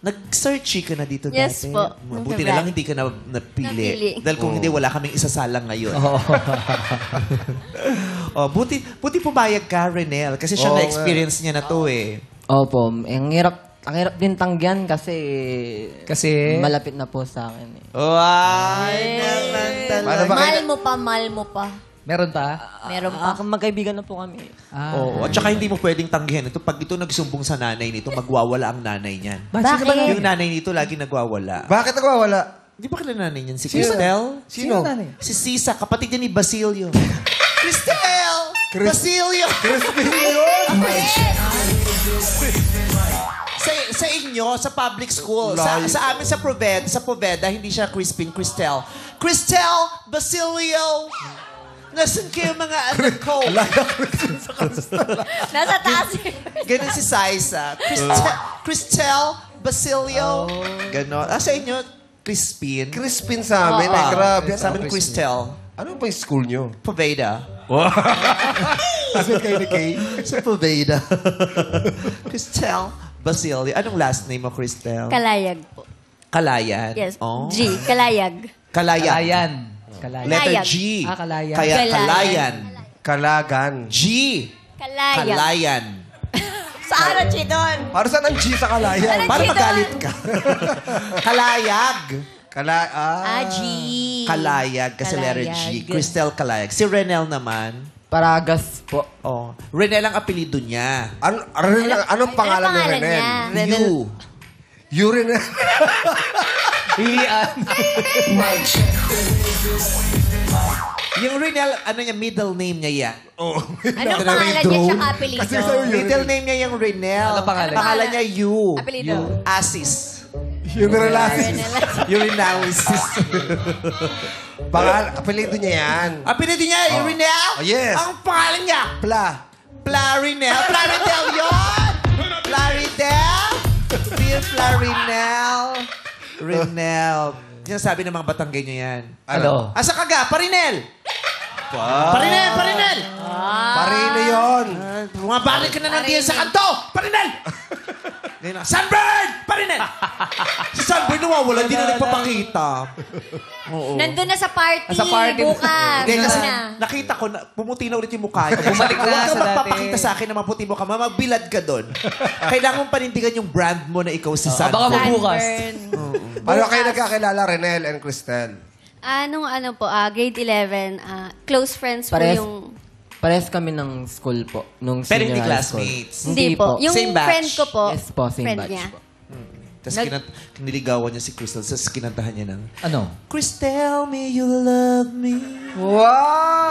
Nag-searchy ka na dito Yes dati? po. Buti na lang hindi ka na napili. Napili. Dahil kung hindi, wala kaming isasalang ngayon. Oo. buti pumayag ka, Renel. Kasi siya na-experience niya na to eh. Opo, ang hirap din tanggihan kasi malapit na po sa akin. Ay, naman talaga. Mahal mo pa. Meron pa? Meron pa. Magkaibigan na po kami. Oo. At saka hindi mo pwedeng tanggihan. Pag ito nagsumbong sa nanay nito, magwawala ang nanay niyan. Bakit? Yung nanay nito lagi nagwawala. Bakit nagwawala? Di ba kilala nanay niyan? Si Cristel? Sino? Si Sisa, kapatid niya ni Basilio. Cristel! Basilio! Crispin yun! Sa inyo, sa public school, sa amin sa Poveda, hindi siya Crispin, Cristel. Cristel! Basilio! Nasaan kayo mga anak ko? Nasa taas. Ganun si Saisa. Cristel, Basilio. Ganon. Sa inyo, Crispin. Crispin sa amin. Eh, grabe. Sa amin, Cristel. Ano ba yung school nyo? Poveda. Crispin kayo ni Kay? Sa Poveda. Cristel, Basilio. Anong last name mo, Cristel? Kalayag po. Kalayan. Yes. Oh. G. Kalayag. Kalayan. Kalayan. Letter Kalayan. G. Kalayan. Kaya Kalayan. Kalayan. Kalagan. G. Kalayag. Kalayan. Saan ang G doon? Para saan ang G sa kalayan? Para magalit ka. Kalayag. G. Kalayag. Kasi letter G. Cristel Kalayag. Si Renel naman. Paragas po. Oh. Renel ang apelido niya. Anong pangalan ni pangalan Renel? niya? You. Urine. Yung Renel, ano niya, middle name niya yan. Anong pangalan niya sa apelido? Kasi sa'yo yun. Middle name niya yung Renel. Ano pangalan? Pangalan niya Yu. Apelido. Asis. Urinalysis. Urinalysis. Apelido niya yan. Apelido niya, Renel? Oh, yes. Ang pangalan niya? Plarinel. Plaridel yun! Plaridel? Dear Plarinel. Renel. Yan sabi ng mga Batanggenyo yan. Ano? Asa ka ga? Parinel! Parinel! Parinel! Parino yun. Bumabalik ka na ng diyan sa kanto! Parinel! Sunburn! Parinel! Si Sunburn nawawala, hindi na nagpapakita. Oo. Nandun na sa party. Sa party. Bukas. Hindi, kasi na. nakita ko, pumuti na ulit yung mukha niya. Bumalik na Huwag ka sa dati. magpapakita sa akin na maputi mo ka. Magbilad ka doon. Kailangan mong panindigan yung brand mo na ikaw si Sunburn. baka mabukas. Paano kayo nagkakilala, Renel and Cristel? Grade 11, close friends po Parehas- yung... Parehas kami ng school po. Nung Pero hindi senior high school. classmates. Hindi po. Yung Same batch. friend ko po. Yes po, same friend batch niya. po. Tapos niligawan niya si Crystal. Tapos kinantahan niya ng, Ano? Crystal, me you love me. Wow!